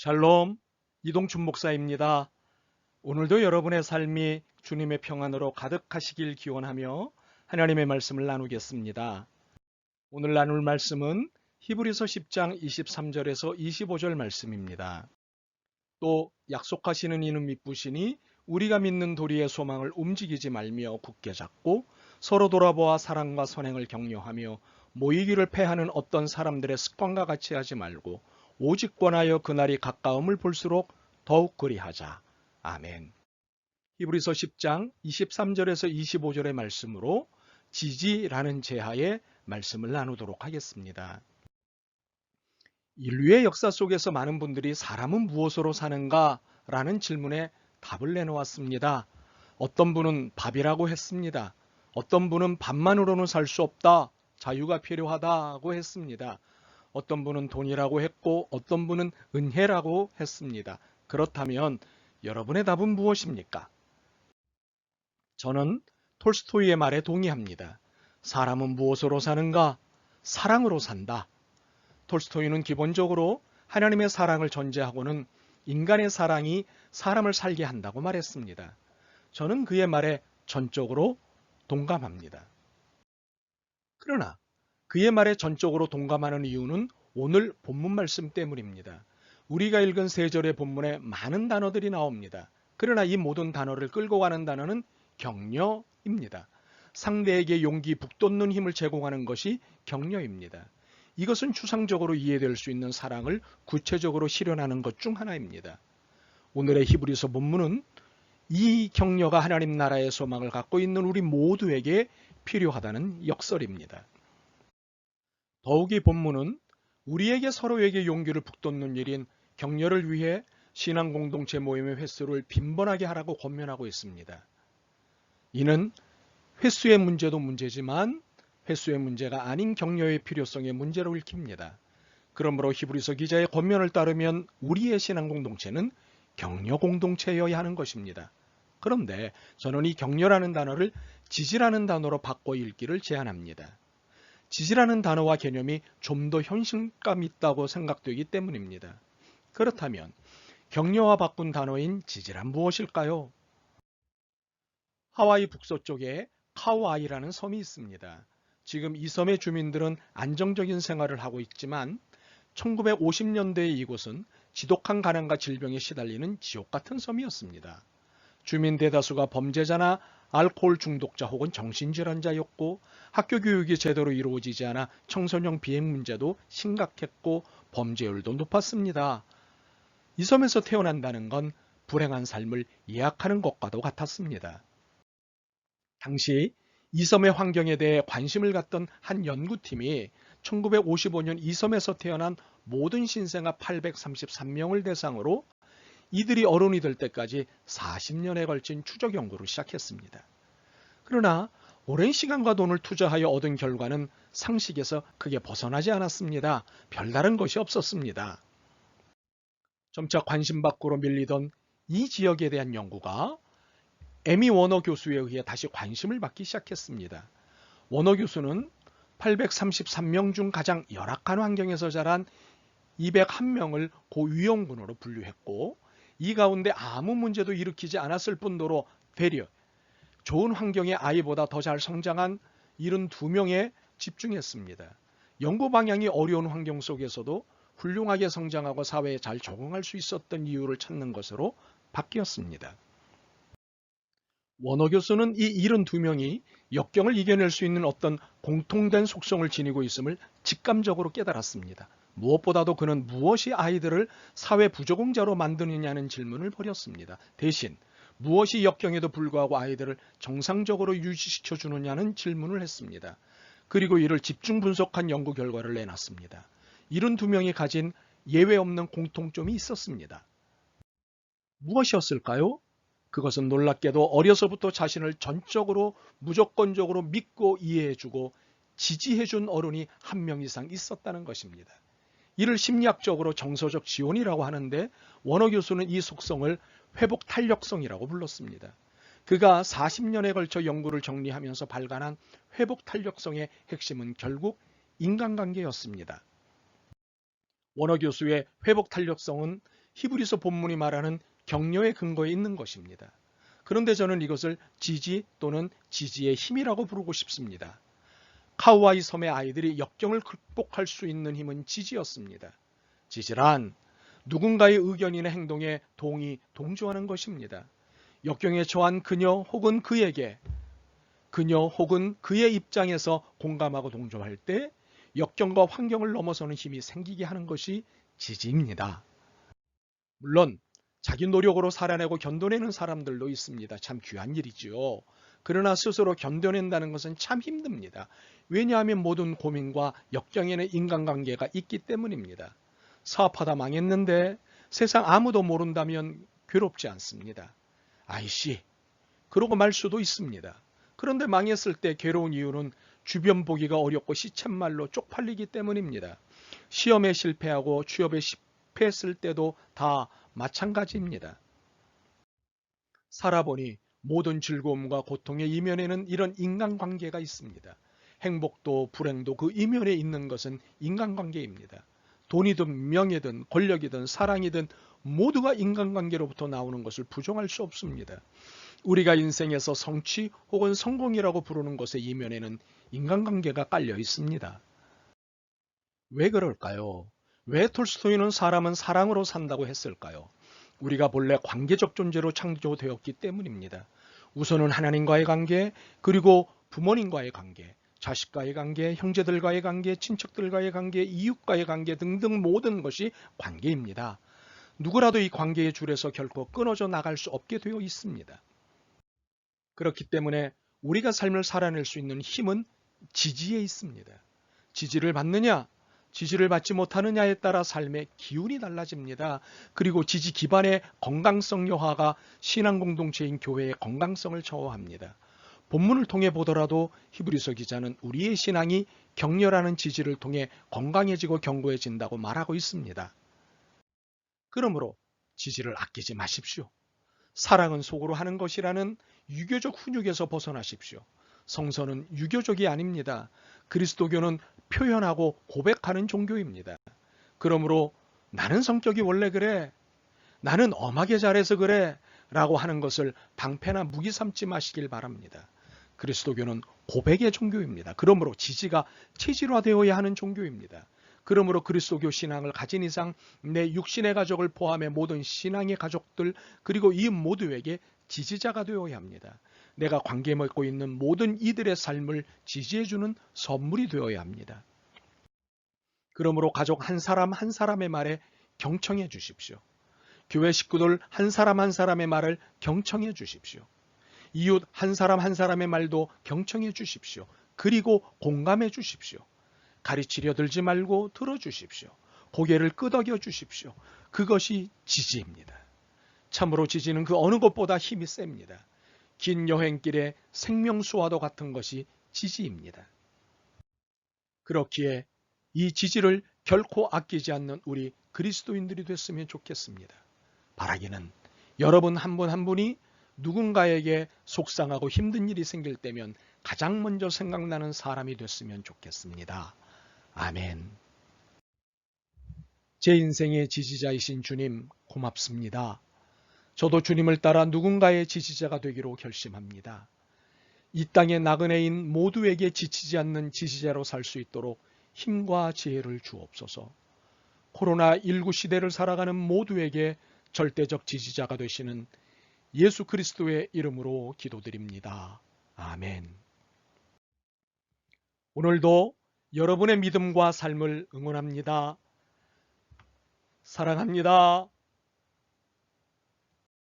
샬롬, 이동춘 목사입니다. 오늘도 여러분의 삶이 주님의 평안으로 가득하시길 기원하며 하나님의 말씀을 나누겠습니다. 오늘 나눌 말씀은 히브리서 10장 23절에서 25절 말씀입니다. 또 약속하시는 이는 미쁘시니 우리가 믿는 도리의 소망을 움직이지 말며 굳게 잡고 서로 돌아보아 사랑과 선행을 격려하며 모이기를 패하는 어떤 사람들의 습관과 같이 하지 말고 오직 권하여 그날이 가까움을 볼수록 더욱 그리하자. 아멘. 히브리서 10장 23절에서 25절의 말씀으로 지지라는 제하의 말씀을 나누도록 하겠습니다. 인류의 역사 속에서 많은 분들이 사람은 무엇으로 사는가? 라는 질문에 답을 내놓았습니다. 어떤 분은 밥이라고 했습니다. 어떤 분은 밥만으로는 살 수 없다. 자유가 필요하다고 했습니다. 어떤 분은 돈이라고 했고 어떤 분은 은혜라고 했습니다. 그렇다면 여러분의 답은 무엇입니까? 저는 톨스토이의 말에 동의합니다. 사람은 무엇으로 사는가? 사랑으로 산다. 톨스토이는 기본적으로 하나님의 사랑을 전제하고는 인간의 사랑이 사람을 살게 한다고 말했습니다. 저는 그의 말에 전적으로 동감합니다. 그러나 그의 말에 전적으로 동감하는 이유는 오늘 본문 말씀 때문입니다. 우리가 읽은 3절의 본문에 많은 단어들이 나옵니다. 그러나 이 모든 단어를 끌고 가는 단어는 격려입니다. 상대에게 용기 북돋는 힘을 제공하는 것이 격려입니다. 이것은 추상적으로 이해될 수 있는 사랑을 구체적으로 실현하는 것 중 하나입니다. 오늘의 히브리서 본문은 이 격려가 하나님 나라의 소망을 갖고 있는 우리 모두에게 필요하다는 역설입니다. 더욱이 본문은 우리에게 서로에게 용기를 북돋는 일인 격려를 위해 신앙 공동체 모임의 횟수를 빈번하게 하라고 권면하고 있습니다. 이는 횟수의 문제도 문제지만 횟수의 문제가 아닌 격려의 필요성의 문제로 읽힙니다. 그러므로 히브리서 기자의 권면을 따르면 우리의 신앙 공동체는 격려 공동체여야 하는 것입니다. 그런데 저는 이 격려라는 단어를 지지라는 단어로 바꿔 읽기를 제안합니다. 지지라는 단어와 개념이 좀 더 현실감 있다고 생각되기 때문입니다. 그렇다면 격려와 바꾼 단어인 지지란 무엇일까요? 하와이 북서쪽에 카우아이라는 섬이 있습니다. 지금 이 섬의 주민들은 안정적인 생활을 하고 있지만 1950년대에 이곳은 지독한 가난과 질병에 시달리는 지옥 같은 섬이었습니다. 주민 대다수가 범죄자나 알코올 중독자 혹은 정신질환자였고 학교 교육이 제대로 이루어지지 않아 청소년 비행 문제도 심각했고 범죄율도 높았습니다. 이 섬에서 태어난다는 건 불행한 삶을 예약하는 것과도 같았습니다. 당시 이 섬의 환경에 대해 관심을 갖던 한 연구팀이 1955년 이 섬에서 태어난 모든 신생아 833명을 대상으로 이들이 어른이 될 때까지 40년에 걸친 추적 연구를 시작했습니다. 그러나 오랜 시간과 돈을 투자하여 얻은 결과는 상식에서 크게 벗어나지 않았습니다. 별다른 것이 없었습니다. 점차 관심 밖으로 밀리던 이 지역에 대한 연구가 에미 워너 교수에 의해 다시 관심을 받기 시작했습니다. 워너 교수는 833명 중 가장 열악한 환경에서 자란 201명을 고위험군으로 분류했고 이 가운데 아무 문제도 일으키지 않았을 뿐더러 되려 좋은 환경의 아이보다 더 잘 성장한 72명에 집중했습니다. 연구 방향이 어려운 환경 속에서도 훌륭하게 성장하고 사회에 잘 적응할 수 있었던 이유를 찾는 것으로 바뀌었습니다. 워너 교수는 이 72명이 역경을 이겨낼 수 있는 어떤 공통된 속성을 지니고 있음을 직감적으로 깨달았습니다. 무엇보다도 그는 무엇이 아이들을 사회 부적응자로 만드느냐는 질문을 벌였습니다. 대신 무엇이 역경에도 불구하고 아이들을 정상적으로 유지시켜 주느냐는 질문을 했습니다. 그리고 이를 집중 분석한 연구 결과를 내놨습니다. 72명이 가진 예외 없는 공통점이 있었습니다. 무엇이었을까요? 그것은 놀랍게도 어려서부터 자신을 전적으로 무조건적으로 믿고 이해해주고 지지해준 어른이 한 명 이상 있었다는 것입니다. 이를 심리학적으로 정서적 지원이라고 하는데 워너 교수는 이 속성을 회복 탄력성이라고 불렀습니다. 그가 40년에 걸쳐 연구를 정리하면서 발간한 회복 탄력성의 핵심은 결국 인간관계였습니다. 워너 교수의 회복 탄력성은 히브리서 본문이 말하는 격려의 근거에 있는 것입니다. 그런데 저는 이것을 지지 또는 지지의 힘이라고 부르고 싶습니다. 카우아이 섬의 아이들이 역경을 극복할 수 있는 힘은 지지였습니다. 지지란 누군가의 의견이나 행동에 동조하는 것입니다. 역경에 처한 그녀 혹은 그에게 그녀 혹은 그의 입장에서 공감하고 동조할 때 역경과 환경을 넘어서는 힘이 생기게 하는 것이 지지입니다. 물론 자기 노력으로 살아내고 견뎌내는 사람들도 있습니다. 참 귀한 일이지요. 그러나 스스로 견뎌낸다는 것은 참 힘듭니다. 왜냐하면 모든 고민과 역경에는 인간관계가 있기 때문입니다. 사업하다 망했는데 세상 아무도 모른다면 괴롭지 않습니다. 아이씨, 그러고 말 수도 있습니다. 그런데 망했을 때 괴로운 이유는 주변 보기가 어렵고 시쳇말로 쪽팔리기 때문입니다. 시험에 실패하고 취업에 실패했을 때도 다 마찬가지입니다. 살아보니 모든 즐거움과 고통의 이면에는 이런 인간관계가 있습니다. 행복도 불행도 그 이면에 있는 것은 인간관계입니다. 돈이든 명예든 권력이든 사랑이든 모두가 인간관계로부터 나오는 것을 부정할 수 없습니다. 우리가 인생에서 성취 혹은 성공이라고 부르는 것의 이면에는 인간관계가 깔려 있습니다. 왜 그럴까요? 왜 톨스토이는 사람은 사랑으로 산다고 했을까요? 우리가 본래 관계적 존재로 창조되었기 때문입니다. 우선은 하나님과의 관계, 그리고 부모님과의 관계, 자식과의 관계, 형제들과의 관계, 친척들과의 관계, 이웃과의 관계 등등 모든 것이 관계입니다. 누구라도 이 관계의 줄에서 결코 끊어져 나갈 수 없게 되어 있습니다. 그렇기 때문에 우리가 삶을 살아낼 수 있는 힘은 지지에 있습니다. 지지를 받느냐, 지지를 받지 못하느냐에 따라 삶의 기운이 달라집니다. 그리고 지지 기반의 건강성 여하가 신앙 공동체인 교회의 건강성을 저하합니다. 본문을 통해 보더라도 히브리서 기자는 우리의 신앙이 격렬하는 지지를 통해 건강해지고 견고해진다고 말하고 있습니다. 그러므로 지지를 아끼지 마십시오. 사랑은 속으로 하는 것이라는 유교적 훈육에서 벗어나십시오. 성서는 유교적이 아닙니다. 그리스도교는 표현하고 고백하는 종교입니다. 그러므로 나는 성격이 원래 그래, 나는 엄하게 잘해서 그래 라고 하는 것을 방패나 무기 삼지 마시길 바랍니다. 그리스도교는 고백의 종교입니다. 그러므로 지지가 체질화되어야 하는 종교입니다. 그러므로 그리스도교 신앙을 가진 이상 내 육신의 가족을 포함해 모든 신앙의 가족들 그리고 이웃 모두에게 지지자가 되어야 합니다. 내가 관계 맺고 있는 모든 이들의 삶을 지지해주는 선물이 되어야 합니다. 그러므로 가족 한 사람 한 사람의 말에 경청해 주십시오. 교회 식구들 한 사람 한 사람의 말을 경청해 주십시오. 이웃 한 사람 한 사람의 말도 경청해 주십시오. 그리고 공감해 주십시오. 가르치려 들지 말고 들어주십시오. 고개를 끄덕여 주십시오. 그것이 지지입니다. 참으로 지지는 그 어느 것보다 힘이 셉니다. 긴 여행길의 생명수와도 같은 것이 지지입니다. 그렇기에 이 지지를 결코 아끼지 않는 우리 그리스도인들이 됐으면 좋겠습니다. 바라기는 여러분 한 분 한 분이 누군가에게 속상하고 힘든 일이 생길 때면 가장 먼저 생각나는 사람이 됐으면 좋겠습니다. 아멘. 제 인생의 지지자이신 주님 고맙습니다. 저도 주님을 따라 누군가의 지지자가 되기로 결심합니다. 이 땅의 나그네인 모두에게 지치지 않는 지지자로 살 수 있도록 힘과 지혜를 주옵소서. 코로나19 시대를 살아가는 모두에게 절대적 지지자가 되시는 예수 그리스도의 이름으로 기도드립니다. 아멘. 오늘도 여러분의 믿음과 삶을 응원합니다. 사랑합니다.